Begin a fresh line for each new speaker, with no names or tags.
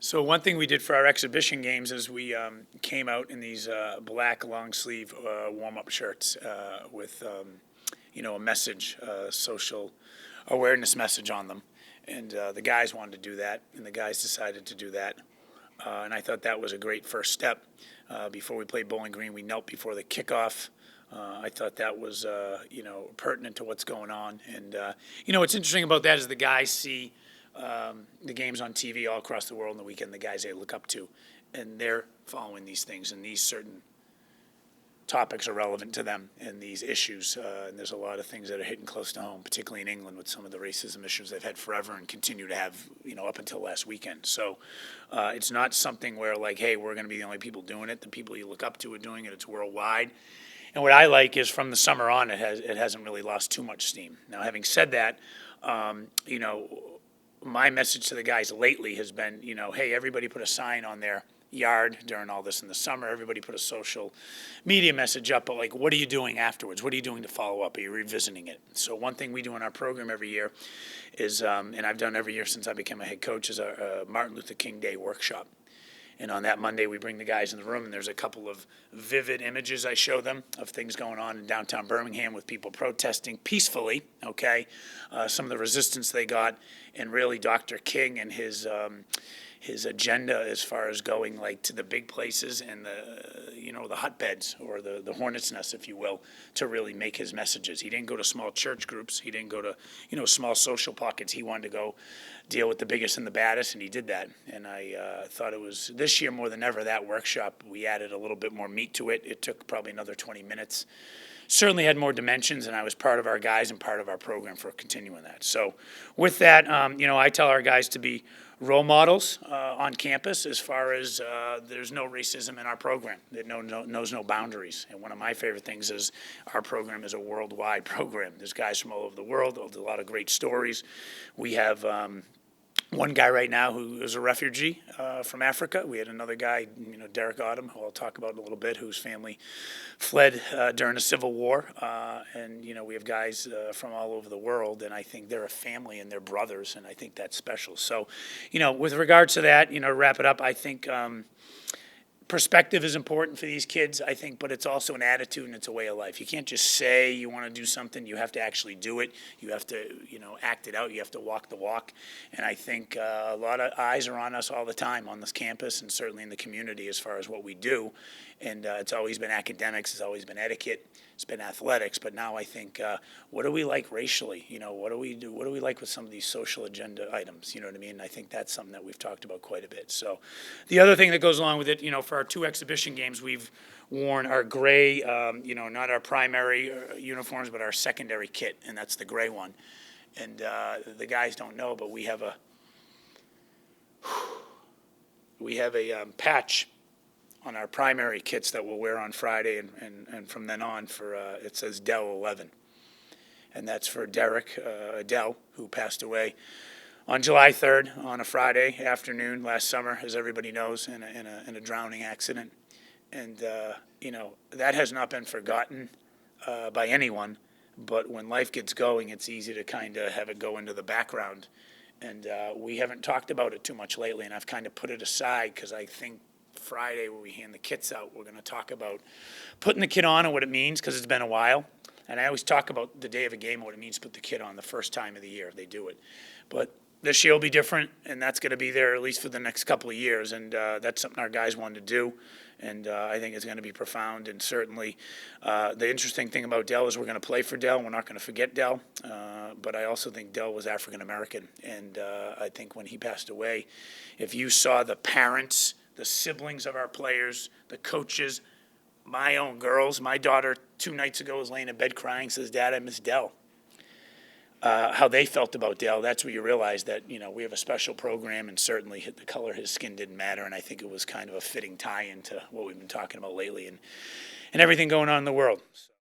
So one thing we did for our exhibition games is we came out in these black long sleeve warm-up shirts with a message, social awareness message on them. And the guys wanted to do that, and the guys decided to do that. And I thought that was a great first step. Before we played Bowling Green, we knelt before the kickoff. I thought that was, pertinent to what's going on. And, what's interesting about that is the guys see the games on TV all across the world on the weekend, the guys they look up to, and they're following these things, and these certain topics are relevant to them and these issues. And there's a lot of things that are hitting close to home, particularly in England with some of the racism issues they've had forever and continue to have, up until last weekend. So it's not something where like, hey, we're going to be the only people doing it. The people you look up to are doing it. It's worldwide. And what I like is from the summer on, it hasn't really lost too much steam. Now, having said that, my message to the guys lately has been, hey, everybody put a sign on their yard during all this in the summer. Everybody put a social media message up, but like, what are you doing afterwards? What are you doing to follow up? Are you revisiting it? So one thing we do in our program every year is, and I've done every year since I became a head coach, is a Martin Luther King Day workshop. And on that Monday, we bring the guys in the room, and there's a couple of vivid images I show them of things going on in downtown Birmingham with people protesting peacefully, okay? Some of the resistance they got, and really Dr. King and his agenda as far as going like to the big places and the hotbeds or the hornet's nest, if you will, to really make his messages. He didn't go to small church groups. He didn't go to, small social pockets. He wanted to go deal with the biggest and the baddest, and he did that. And I thought it was, this year more than ever, that workshop, we added a little bit more meat to it. It took probably another 20 minutes. Certainly had more dimensions, and I was part of our guys and part of our program for continuing that. So with that, I tell our guys to be role models on campus as far as there's no racism in our program. It knows no boundaries. And one of my favorite things is our program is a worldwide program. There's guys from all over the world, a lot of great stories. We have one guy right now who is a refugee from Africa. We had another guy, Derrick Otim, who I'll talk about in a little bit, whose family fled during the Civil War. And we have guys from all over the world, and I think they're a family and they're brothers, and I think that's special. So, with regards to that, to wrap it up, I think perspective is important for these kids, I think, but it's also an attitude and it's a way of life. You can't just say you want to do something. You have to actually do it. You have to, act it out. You have to walk the walk. And I think a lot of eyes are on us all the time on this campus and certainly in the community as far as what we do. And it's always been academics. It's always been etiquette. It's been athletics. But now I think, what do we like racially? What do we do? What do we like with some of these social agenda items? You know what I mean? I think that's something that we've talked about quite a bit. So the other thing that goes along with it, for our 2 exhibition games, we've worn our gray, not our primary uniforms, but our secondary kit, and that's the gray one. And the guys don't know, but we have a patch on our primary kits that we'll wear on Friday and from then on for, it says Dell 11. And that's for Derrick Dell, who passed away on July 3rd on a Friday afternoon last summer, as everybody knows, in a drowning accident. And, that has not been forgotten by anyone. But when life gets going, it's easy to kind of have it go into the background. And we haven't talked about it too much lately, and I've kind of put it aside because I think Friday when we hand the kits out, we're going to talk about putting the kit on and what it means because it's been a while. And I always talk about the day of a game and what it means to put the kit on the first time of the year they do it. But this year will be different, and that's going to be there at least for the next couple of years. And that's something our guys wanted to do, and I think it's going to be profound. And certainly the interesting thing about Dell is we're going to play for Dell. We're not going to forget Dell. But I also think Dell was African-American. And I think when he passed away, if you saw the parents, the siblings of our players, the coaches, my own girls, my daughter 2 nights ago was laying in bed crying, says, "Dad, I miss Dell." How they felt about Dell, that's where you realize that, we have a special program, and certainly the color of his skin didn't matter, and I think it was kind of a fitting tie into what we've been talking about lately and everything going on in the world.